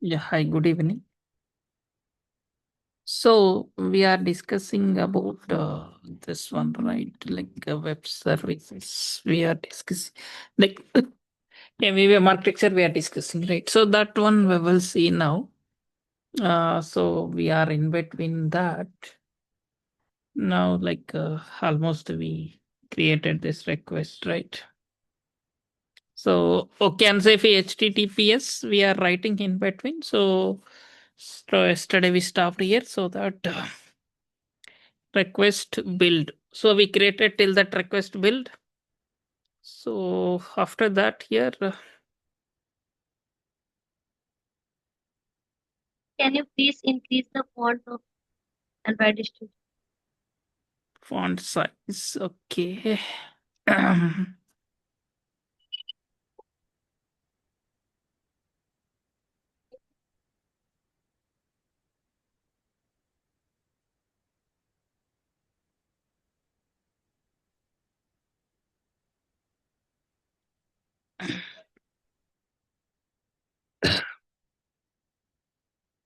Yeah, hi, good evening. So we are discussing about this one, right? Like web services. We are discussing like MVVM architecture. We are discussing, right? So that one we will see now. So we are in between that now. Like almost we created this request, right? So okay, and say for HTTPS, we are writing in between. So yesterday we stopped here so that. Request build. So we created till that request build. So after that here, Can you please increase the font of Android Studio? font size. Okay.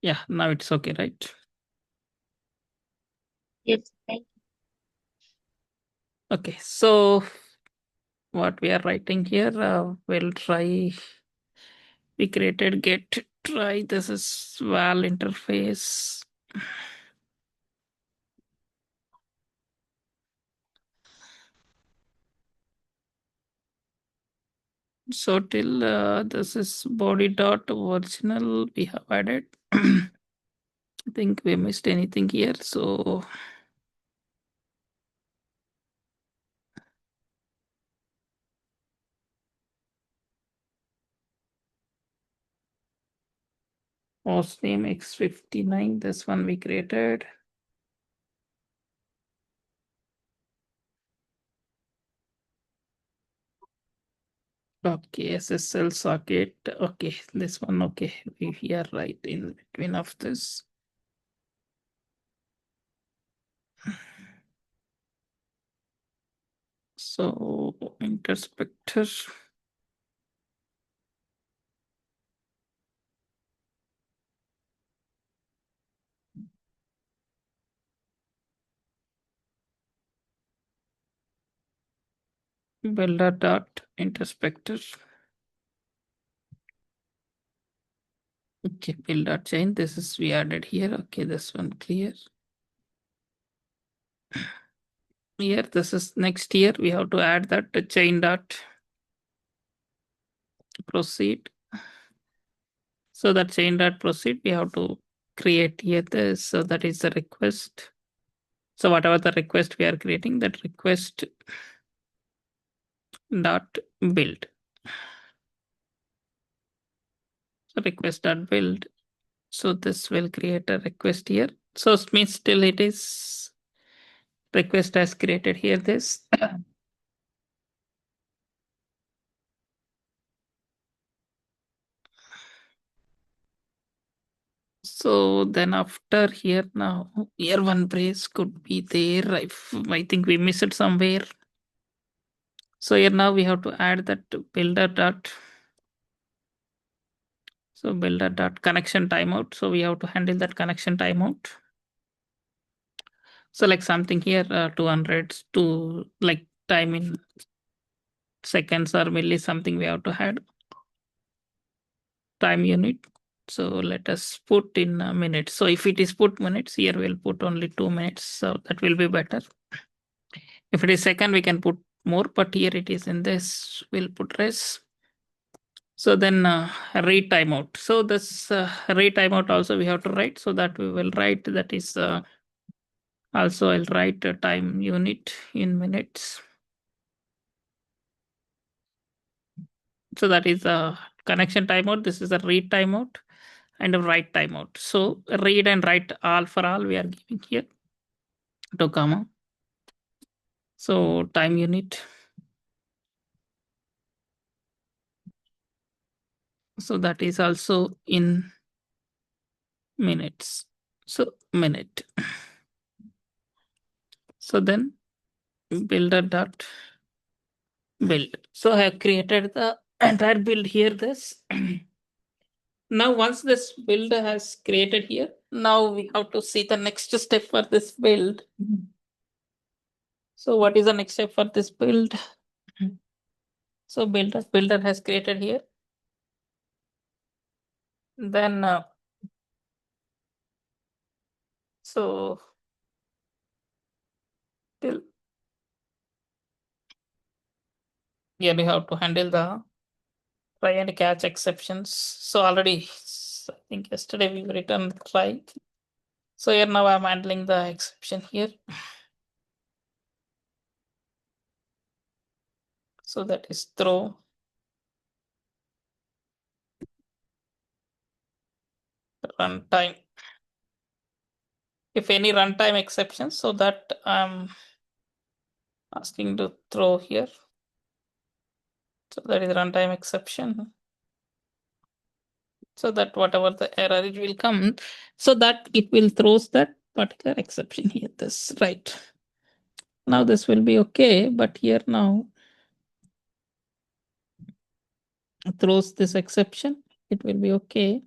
Yeah, now it's okay, right? Yes, thank Okay. So what we are writing here, we'll try. We created get try. This is val interface. So till this is body dot original we have added. I think we missed anything here. So host name x59. This one we created. Okay, SSL socket. Okay, this one. Okay, we are right in between of this. So interspector. Builder dot interspector. Okay, build dot chain. This is we added here. Okay, this one clear. Here, this is next here. We have to add that chain dot proceed. So that chain dot proceed, we have to create here this. So that is the request. So whatever the request we are creating, that request dot build. So request dot build. So this will create a request here. So it means still it is request has created here this. So then after here now, here one brace could be there. I think we missed it somewhere. So here now we have to add that builder dot. So builder dot connection timeout. So we have to handle that connection timeout. So like something here 200 to like time in seconds or milli something we have to add time unit. So let us put in minutes. So if it is put minutes, here we'll put only 2 minutes. So that will be better. If it is second, we can put more, but here it is in this, we'll put res. So then read timeout. So this read timeout also we have to write. So that we will write that is also I'll write a time unit in minutes. So that is a connection timeout. This is a read timeout and a write timeout. So read and write all for all we are giving here to comma. So time unit. So that is also in minutes. So minute. So then builder dot build. So I have created the entire build here. This Now, once this build has created here, now we have to see the next step for this build. So what is the next step for this build? So builder has created here. Then so till here we have to handle the try and catch exceptions. So already I think yesterday we written try. So here now I'm handling the exception here. So that is throw runtime. If any runtime exceptions, so that I'm asking to throw here. So that is runtime exception. So that whatever the error it will come, so that it will throws that particular exception here. This right. Now this will be okay, but here now throws this exception, it will be okay.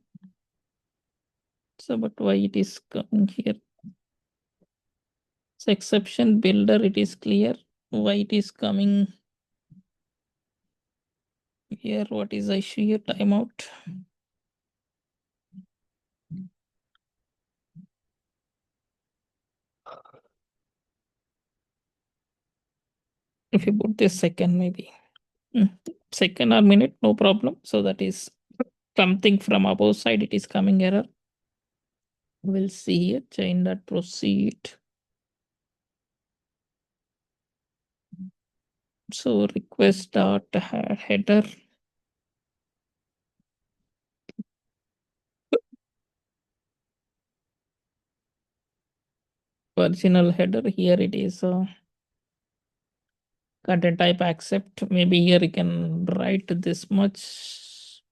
So but why it is coming here? So exception builder, it is clear. Why it is coming here? What is the issue here? Timeout. If you put this second, maybe second or minute, no problem. So that is something from above side, it is coming error. We'll see here, chain that proceed. So request dot header. Original header, here it is content type accept. Maybe here you can write this much.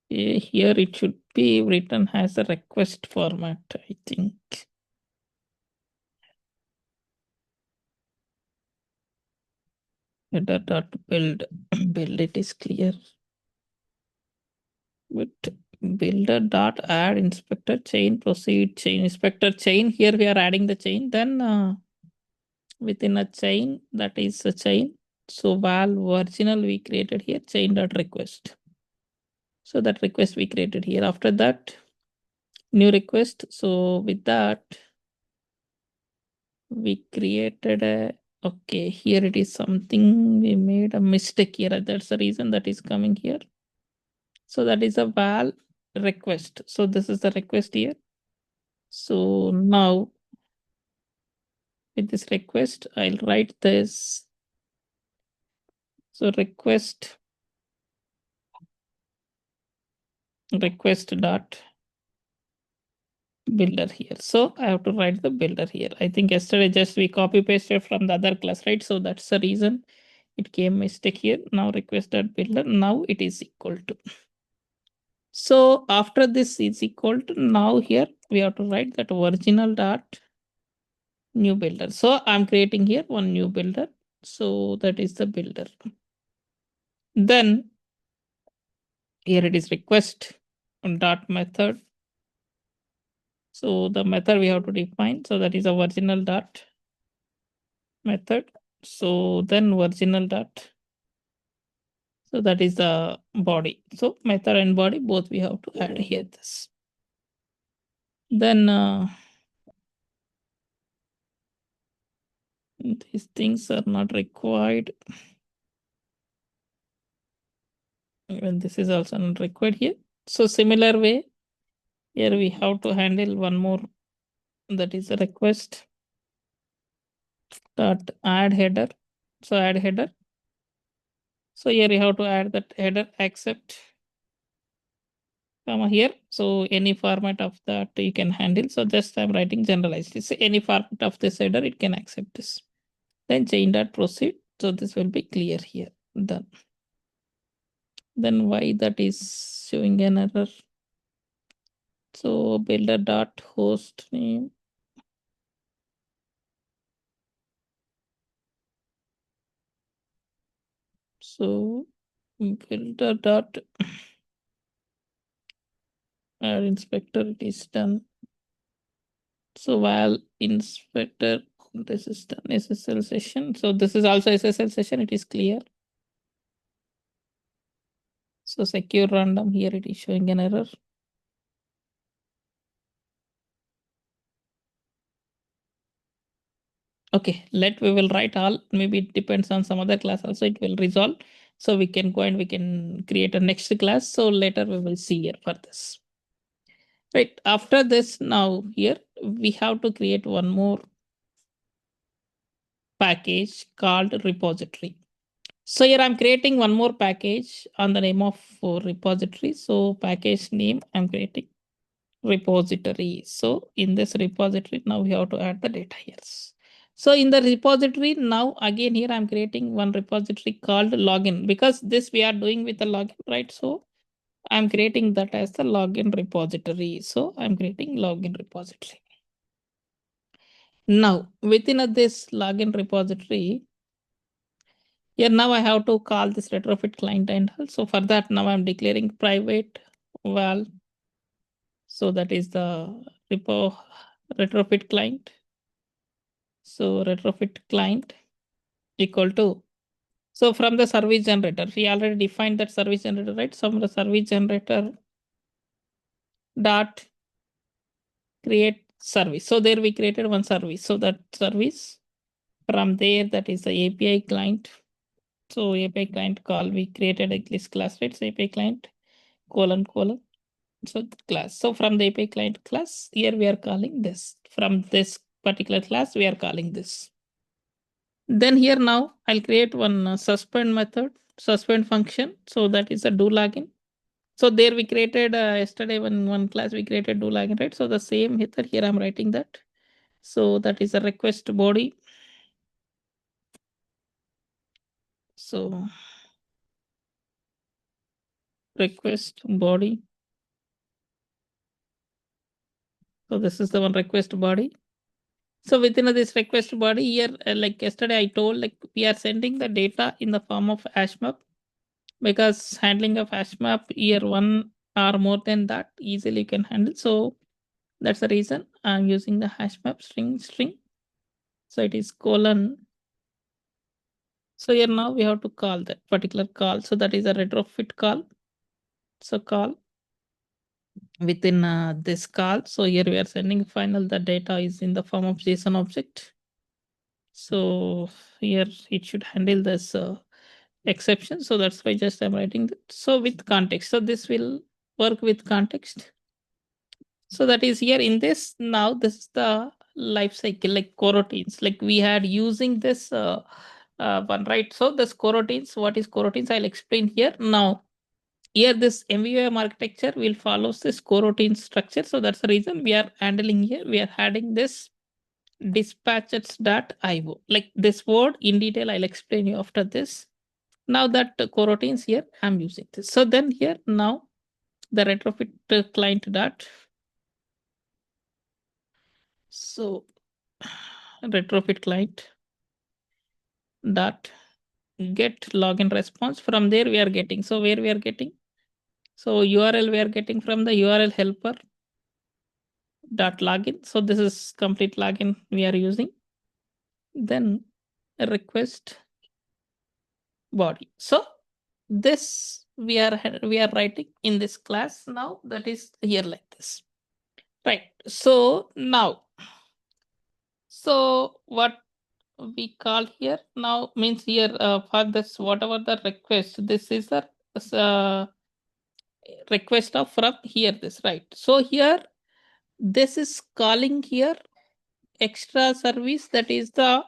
Here it should be written as a request format, I think. Header dot build. Build, it is clear. But builder dot add inspector chain proceed chain inspector chain. Here we are adding the chain. Then within a chain, that is a chain. So val original we created here chain dot request. So that request we created here. After that, new request. So with that, we created a, okay, here it is something, we made a mistake here. That's the reason that is coming here. So that is a val request. So this is the request here. So now with this request, I'll write this. So request dot builder here. So I have to write the builder here. I think yesterday just we copy pasted from the other class, right? So that's the reason it came mistake here. Now request dot builder. Now it is equal to. So after this is equal to, now here we have to write that original dot new builder. So I'm creating here one new builder. So that is the builder. Then here it is request dot method. So the method we have to define. So that is a original dot method. So then original dot. So that is the body. So method and body both we have to add here this. Then these things are not required. And this is also not required here. So similar way, here we have to handle one more, that is a request dot add header. So add header. So here you have to add that header accept comma here. So any format of that you can handle. So just I'm writing generalized. So any format of this header, it can accept this. Then chain dot proceed. So this will be clear here. Done. Then why that is showing an error? So builder dot host name. So builder dot add inspector, it is done. So while inspector, this is done SSL session. So this is also SSL session, it is clear. So secure random, here it is showing an error. Okay, we will write all, maybe it depends on some other class also, it will resolve. So we can go and we can create a next class. So later we will see here for this. Right, after this, now here we have to create one more package called repository. So here I'm creating one more package on the name of repository. So package name I'm creating repository. So in this repository, now we have to add the data here. So in the repository, now again here I'm creating one repository called login, because this we are doing with the login, right? So I'm creating that as the login repository. So I'm creating login repository. Now within this login repository, here now I have to call this retrofit client and so for that now I'm declaring private val. So that is the retrofit client. So retrofit client equal to, so from the service generator, we already defined that service generator, right? So from the service generator dot create service. So there we created one service. So that service from there, that is the API client. So API client call, we created a list class, right? So API client colon. So the class. So from the API client class, here we are calling this. From this particular class, we are calling this. Then here now I'll create one suspend method, suspend function. So that is a do login. So there we created yesterday one class we created do login, right? So the same here I'm writing that. So that is a request body. So request body. So this is the one request body. So within this request body here, like yesterday I told, like we are sending the data in the form of hash map, because handling of hash map here one or more than that easily you can handle. So that's the reason I'm using the hash map string. So it is colon. So here now we have to call that particular call. So that is a retrofit call. So call within this call. So here we are sending final, the data is in the form of JSON object. So here it should handle this exception. So that's why just I'm writing that. So with context. So this will work with context. So that is here in this. Now this is the life cycle, like coroutines. Like we had using this one, right? So this coroutines, what is coroutines? I'll explain here. Now here this MVVM architecture will follow this coroutine structure. So that's the reason we are handling here. We are adding this dispatches.io. Like this word in detail, I'll explain you after this. Now that coroutines here, I'm using this. So then here now the retrofit client dot. So retrofit client dot get login response. From there we are getting. So where we are getting? So URL we are getting from the URL helper dot login. So this is complete login we are using. Then a request body. So this we are writing in this class now, that is here like this, right? So now, so what we call here now means here for this whatever the request, this is the request of from here this, right? So here this is calling here extra service, that is the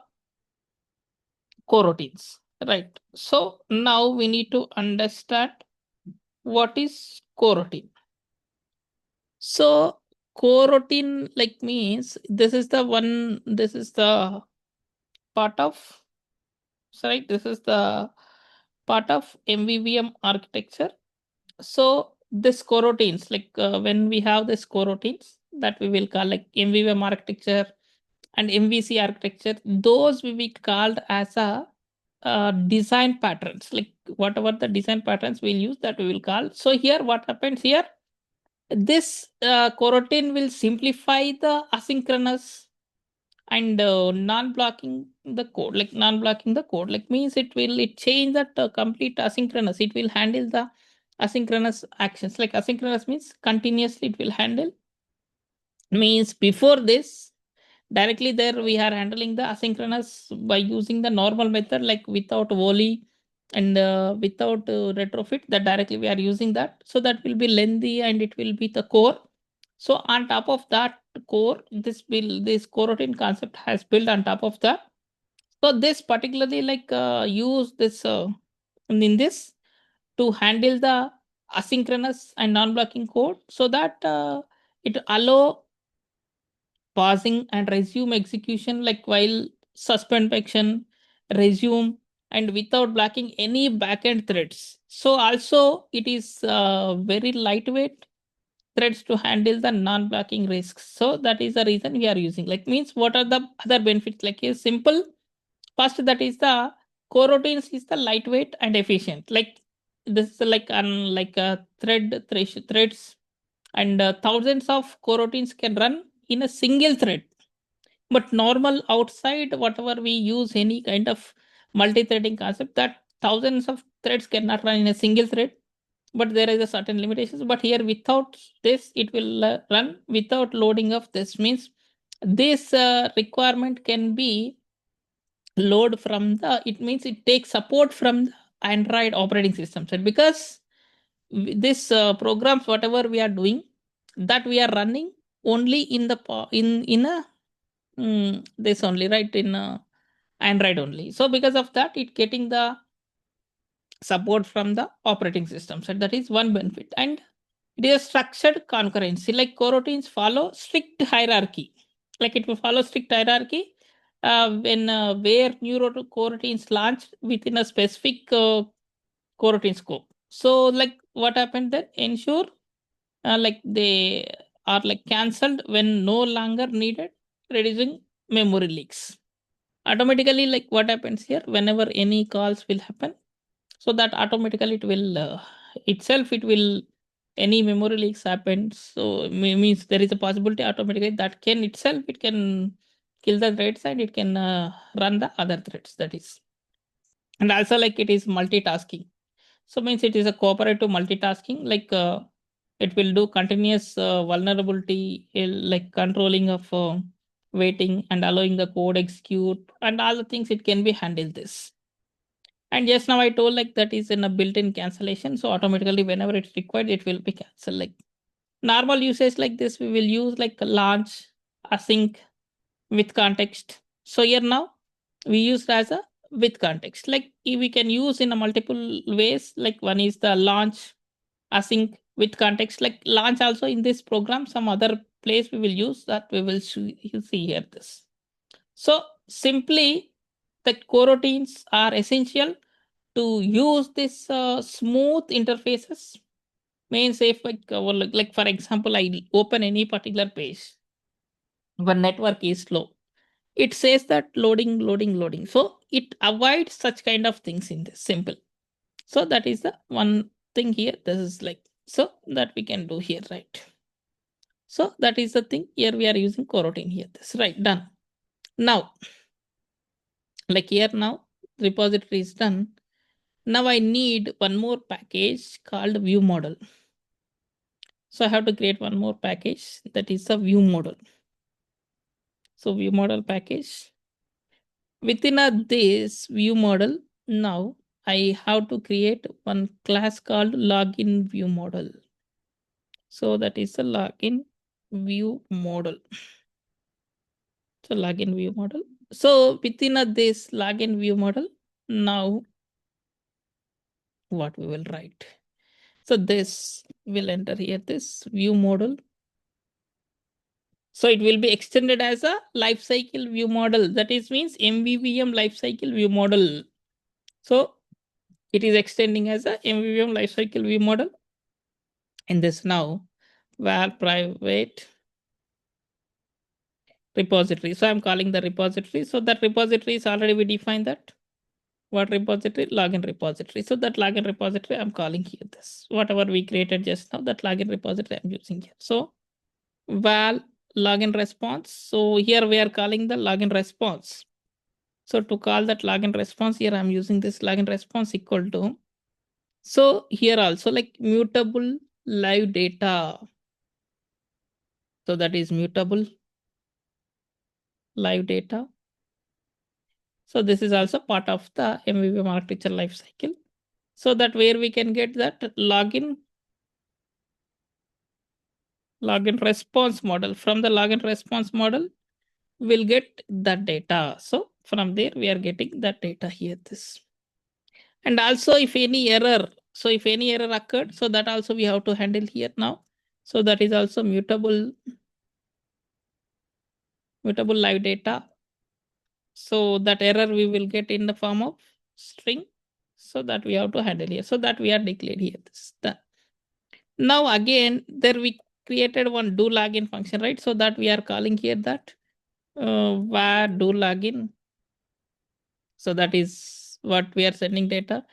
coroutines, right? So now we need to understand what is coroutine. So coroutine like means this is the one, this is the part of, right? This is the part of MVVM architecture. So this coroutines, like when we have this coroutines, that we will call like MVVM architecture and MVC architecture, those we will called as a design patterns, like whatever the design patterns we'll use, that we will call. So here what happens here, this coroutine will simplify the asynchronous and non-blocking the code, like non-blocking the code, like means it change that complete asynchronous, it will handle the asynchronous actions. Like asynchronous means continuously it will handle, means before this directly there we are handling the asynchronous by using the normal method, like without volley and without retrofit, that directly we are using that, so that will be lengthy and it will be the core. So on top of that core, this coroutine concept has built on top of that. So this particularly like use this in this to handle the asynchronous and non-blocking code, so that it allow pausing and resume execution, like while suspend action, resume, and without blocking any backend threads. So also it is very lightweight threads to handle the non-blocking risks. So that is the reason we are using. Like means what are the other benefits? Like a simple first, that is the coroutines is the lightweight and efficient. Like this is like like a threads and thousands of coroutines can run in a single thread, but normal outside whatever we use any kind of multi-threading concept, that thousands of threads cannot run in a single thread, but there is a certain limitations. But here without this it will run without loading of this, means this requirement can be load from the, it means it takes support from the Android operating system set, because this programs whatever we are doing, that we are running only in the in a this only, right, in Android only. So because of that, it getting the support from the operating system. So that is one benefit. And it is a structured concurrency. Like coroutines follow strict hierarchy. Like it will follow strict hierarchy when where new coroutines launched within a specific coroutine scope. So like what happened then? Ensure like they are like cancelled when no longer needed, reducing memory leaks automatically. Like what happens here, whenever any calls will happen, so that automatically it will itself it will, any memory leaks happen, so means there is a possibility automatically that can itself it can kill the threads and it can run the other threads, that is. And also like it is multitasking, so means it is a cooperative multitasking, like it will do continuous vulnerability like controlling of waiting and allowing the code execute and all the things, it can be handled this. And just now I told like that is in a built-in cancellation, so automatically whenever it's required it will be cancelled. Like normal usage like this we will use like launch async with context. So here now we use it as a with context, like we can use in a multiple ways. Like one is the launch async with context, like launch also in this program some other place we will use, that we will see here this. So simply the coroutines are essential to use this smooth interfaces. Means if like for example I open any particular page when network is slow, it says that loading, so it avoids such kind of things in this simple. So that is the one thing here, this is like, so that we can do here, right? So that is the thing here, we are using coroutine here, this, right, done. Now like here now repository is done. Now I need one more package called view model. So I have to create one more package, that is a view model. So view model package. Within this view model, now I have to create one class called login view model. So that is the login view model. So login view model. So within this login view model, now what we will write. So this will enter here, this view model. So it will be extended as a lifecycle view model. That is means MVVM lifecycle view model. So it is extending as a MVVM lifecycle view model. In this now, var private repository. So I'm calling the repository. So that repository is already we defined that. What repository? Login repository. So that login repository, I'm calling here this. Whatever we created just now, that login repository I'm using here. So val login response. So here we are calling the login response. So to call that login response, here I'm using this login response equal to. So here also like mutable live data. So that is mutable live data. So this is also part of the MVVM architecture lifecycle. So that where we can get that login response model. From the login response model, we'll get that data. So from there, we are getting that data here. This. And also if any error, so if any error occurred, so that also we have to handle here now. So that is also mutable live data. So that error we will get in the form of string. So that we have to handle here. So that we are declared here. This done. Now again, there we created one do login function, right? So that we are calling here that var do login. So that is what we are sending data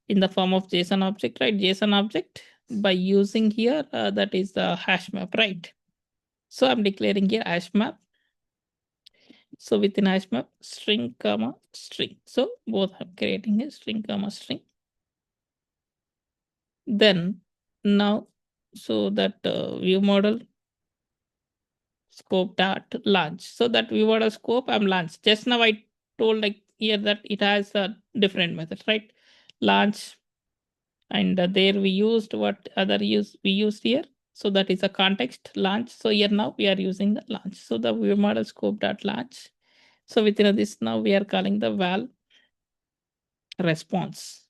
in the form of JSON object, right? JSON object by using here, that is the hash map, right? So I'm declaring here hash map. So within hash map, string comma string. So both I'm creating a string comma string. Then now, so that view model scope dot launch. So that view model scope I'm launched. Just now I told like here that it has a different method, right? Launch. And there we used what other use we used here. So that is a context launch. So here now we are using the launch. So the view model scope dot launch. So within this now we are calling the val response.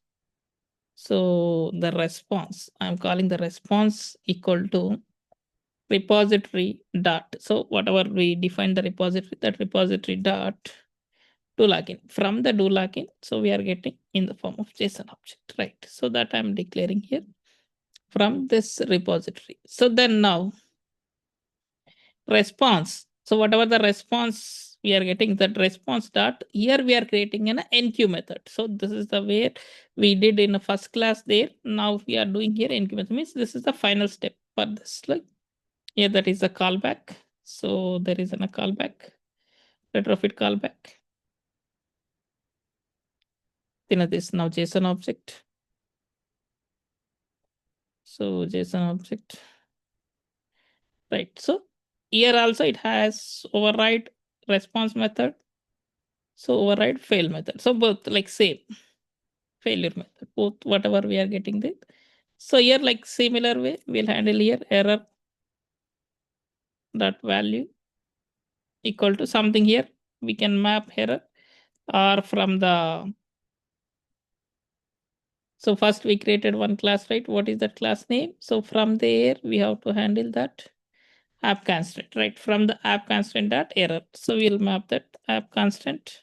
So the response, I'm calling the response equal to repository dot. So whatever we define the repository, that repository dot do login. From the do login, so we are getting in the form of JSON object, right? So that I'm declaring here from this repository. So then now response. So whatever the response we are getting, that response dot, here we are creating an enqueue method. So this is the way we did in the first class there. Now we are doing here enqueue method, means this is the final step for this. Like here that is a callback. So there is a callback, retrofit callback. Then this now JSON object. So JSON object, right? So here also it has override response method. So override fail method. So both like same failure method, both whatever we are getting there. So here like similar way we'll handle here error dot value equal to something here. We can map error or from the. So first we created one class, right? What is that class name? So from there we have to handle that app constraint, right? From the app constraint dot error. So we'll map that app constraint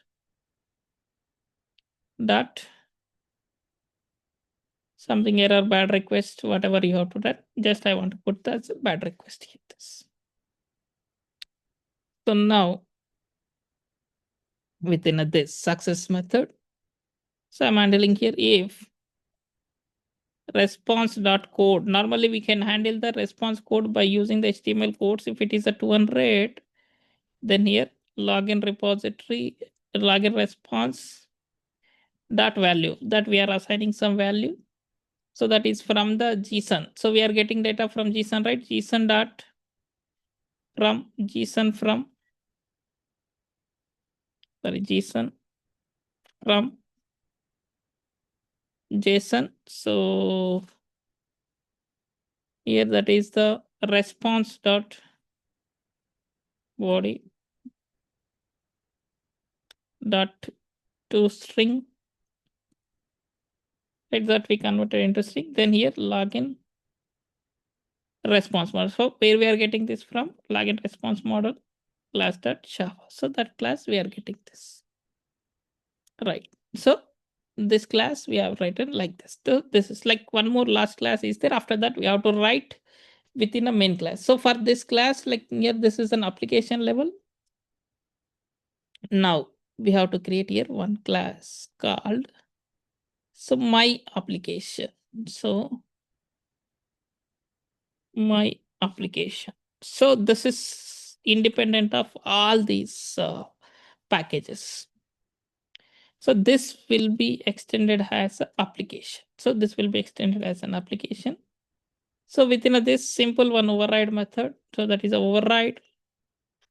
dot something error bad request, whatever you have to do. Just I want to put that bad request here. This. So now within this success method, so I'm handling here if response.code. Normally we can handle the response code by using the HTML codes. If it is a 200, then here login repository, login response dot value that we are assigning some value. So that is from the JSON. So we are getting data from JSON, right? JSON dot from JSON from JSON from JSON. So here that is the response dot body dot to string, right? That we converted into string. Then here login response model. So where we are getting this from? Login response model class dot Java. So that class we are getting this, right? So this class we have written like this. So this is like one more last class is there. After that we have to write within a main class. So for this class, like here this is an application level. Now we have to create here one class called So my application. So my application. So this is independent of all these packages. So this will be extended as an application. So this will be extended as an application. So within this simple one override method, so that is a override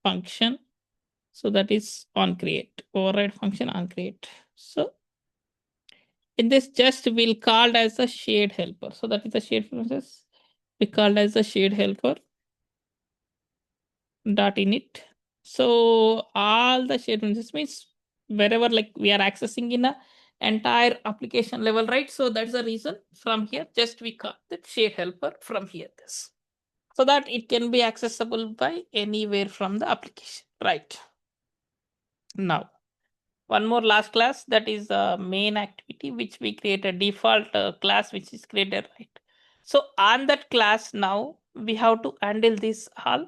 function. So that is on create, override function on create. So in this just will called as a shared helper. So that is the shared process. We called as a shared helper dot init. So all the shared process means wherever like we are accessing in a entire application level, right? So that's the reason from here just we call that shared helper from here this. So that it can be accessible by anywhere from the application, right? Now one more last class, that is a main activity, which we create a default class which is created, right? So on that class now we have to handle this all,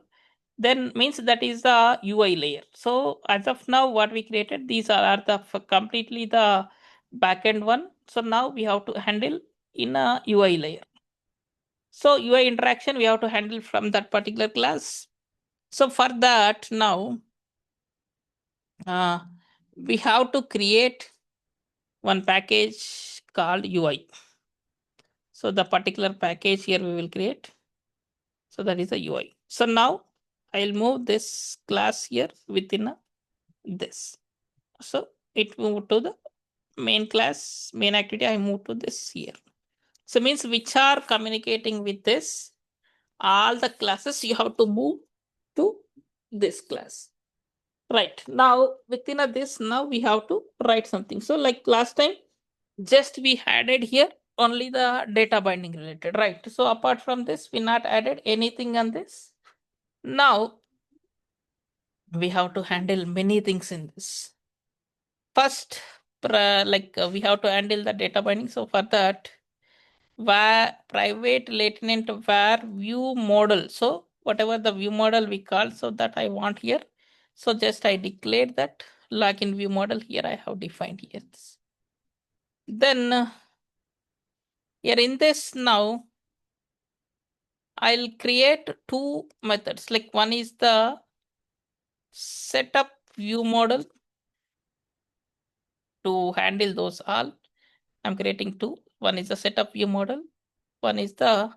then means that is the UI layer. So as of now what we created, these are the completely the backend one. So now we have to handle in a UI layer. So UI interaction we have to handle from that particular class. So for that now we have to create one package called UI. So the particular package here we will create. So that is a UI. So now I'll move this class here within this. So it moved to the main class, main activity. I move to this here. So means which are communicating with this, all the classes you have to move to this class. Right now within this, now we have to write something. So like last time, just we added here only the data binding related, right? So apart from this, we not added anything on this. Now we have to handle many things in this. First, we have to handle the data binding. So for that, where private latent var view model. So whatever the view model we call, so that I want here. So just I declare that login view model here I have defined here. Then here in this now, I'll create two methods. Like one is the setup view model to handle those all. I'm creating two. One is the setup view model. One is the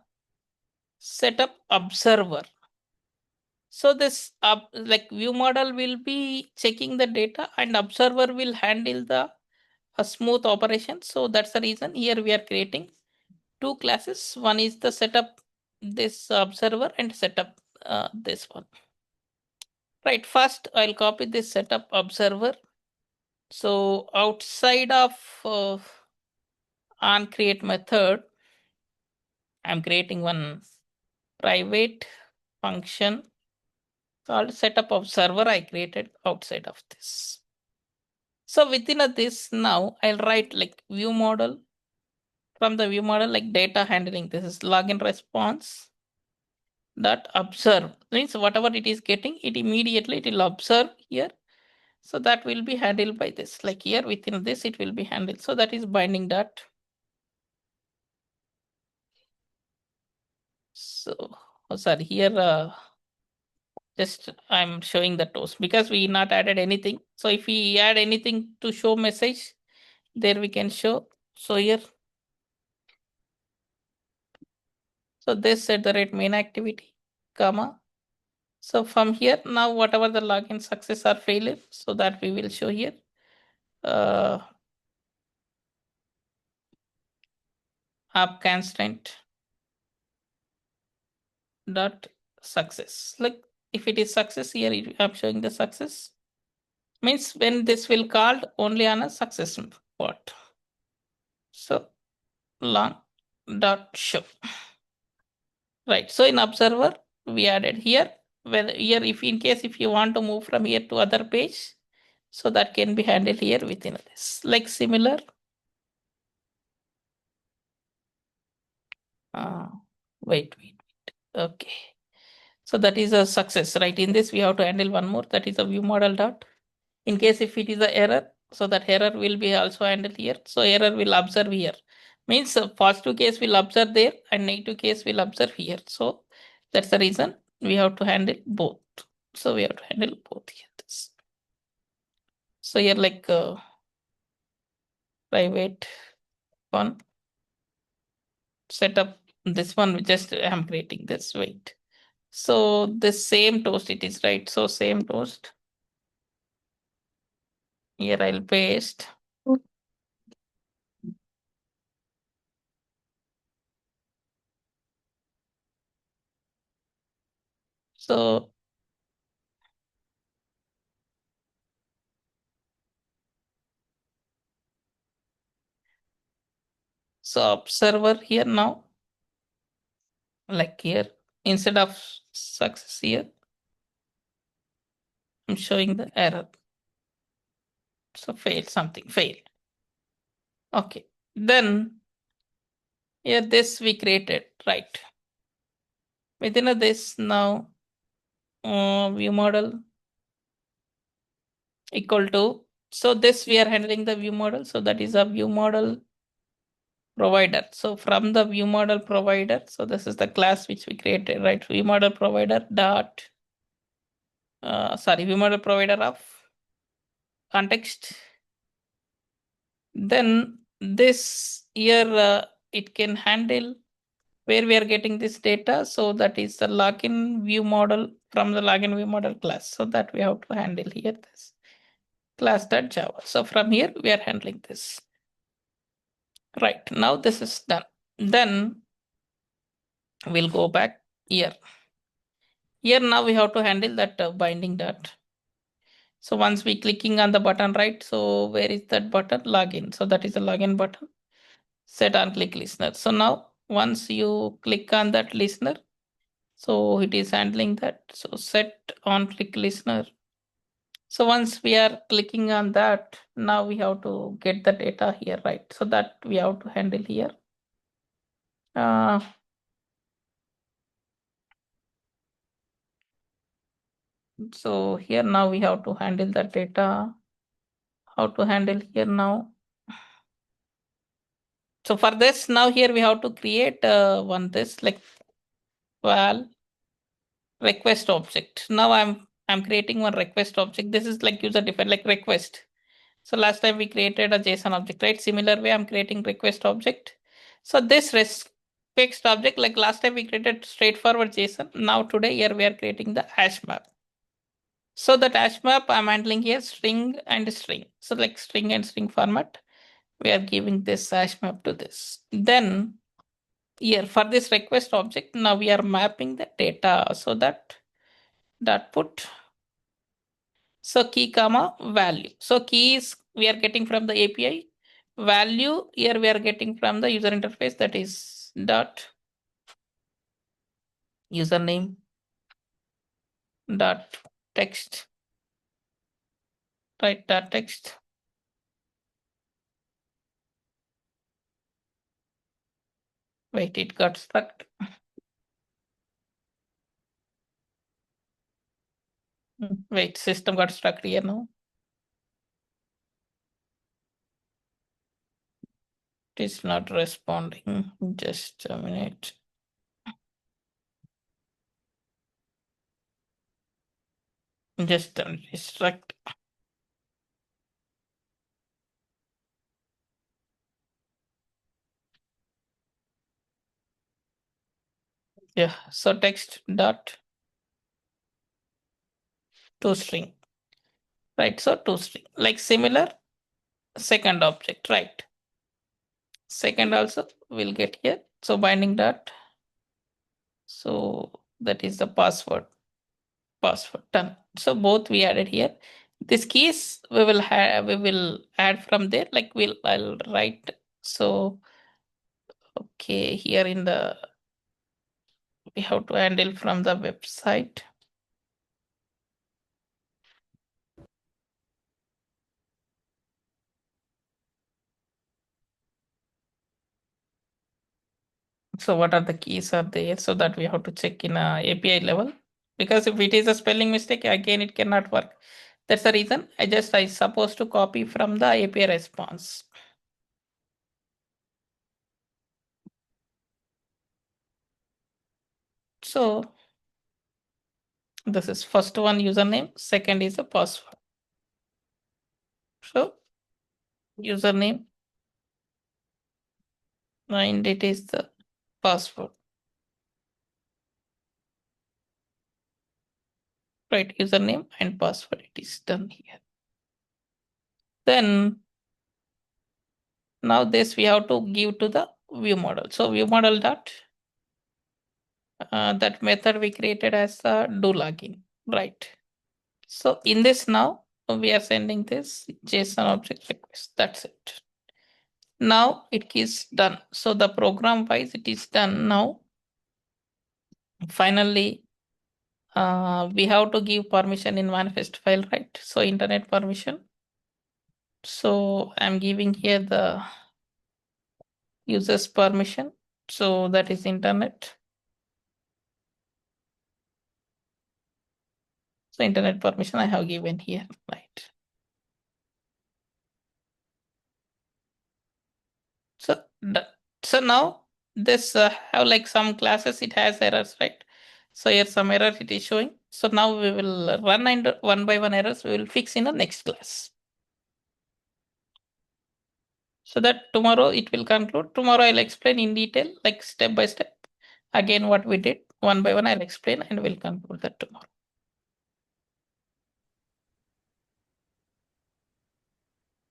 setup observer. So this like view model will be checking the data and observer will handle the smooth operation. So that's the reason here we are creating two classes. One is the setup this observer and setup this one. Right, first I'll copy this setup observer. So outside of on create method, I'm creating one private function called setup observer I created outside of this. So within this now I'll write like view model. From the view model, like data handling, this is login response that observe means whatever it is getting, it immediately it will observe here. So that will be handled by this, like here within this it will be handled. So that is binding dot. So sorry, here just I'm showing the toast because we not added anything. So if we add anything to show message, there we can show. So here, so this at the rate main activity, comma. So from here now whatever the login success or failure, so that we will show here. App constraint dot success. Like if it is success here, I'm showing the success. Means when this will called only on a success part. So long dot show. Right. So in observer, we added here. Well, here if in case if you want to move from here to other page, so that can be handled here within this. Like similar. Wait. Okay. So that is a success, right? In this, we have to handle one more. That is a view model dot. In case if it is an error, So that error will be also handled here. So error will observe here. Means positive case will observe there and negative case will observe here. So that's the reason we have to handle both. So we have to handle both here. This. So here like private one, set up this one, just I'm creating this, wait. So the same toast it is, right? So same toast. Here I'll paste. So observer here now, like here, instead of success here, I'm showing the error. So fail, something failed. Okay. Then here this we created, right? Within this now view model equal to, so this we are handling the view model. So that is a view model provider. So from the view model provider, so this is the class which we created, right? View model provider dot view model provider of context. Then this here it can handle where we are getting this data. So that is the login view model from the login view model class. So that we have to handle here this class.java. So from here we are handling this. Right, now this is done. Then we'll go back here. Here now we have to handle that binding dot. So once we clicking on the button, right? So where is that button? Login. So that is the login button. Set on click listener. So now once you click on that listener, so it is handling that. So set on click listener. So once we are clicking on that, now we have to get the data here, right? So that we have to handle here. So here now we have to handle the data. How to handle here now? So for this now here we have to create one this like val request object. Now I'm creating one request object. This is like user defined like request. So last time we created a JSON object, right? Similar way I'm creating request object. So this request object, like last time we created straightforward JSON. Now today here we are creating the hash map. So that hash map I'm handling here string and string. So like string and string format, we are giving this hash map to this. Then here for this request object, now we are mapping the data. So that put, so key comma value. So key is we are getting from the API. Value here we are getting from the user interface, that is dot username dot text, right? Dot text. Wait, it got stuck. Wait, system got stuck here now. It is not responding. Just a minute. Just instruct. Yeah, so text dot to string, right? So to string, like similar second object, right? Second also we'll get here. So binding dot. So that is the password. Password done. So both we added here. This keys we will add from there. Like I'll write. So okay, here in the we have to handle from the website. So what are the keys are there? So that we have to check in a API level, because if it is a spelling mistake, again it cannot work. That's the reason I supposed to copy from the API response. So this is first one username, second is a password. So username and it is the password. Right, username and password, it is done here. Then now this we have to give to the view model. So view model dot that method we created as a do login, right? So in this now we are sending this JSON object request. That's it. Now it is done. So the program wise it is done now. Finally, we have to give permission in manifest file, right? So internet permission. So I'm giving here the users permission. So that is internet. So internet permission I have given here, right? So so now this have like some classes it has errors, right? So here some error it is showing. So now we will run and one by one errors we will fix in the next class. So that tomorrow it will conclude. Tomorrow I'll explain in detail, like step by step. Again, what we did one by one, I'll explain and we'll conclude that tomorrow.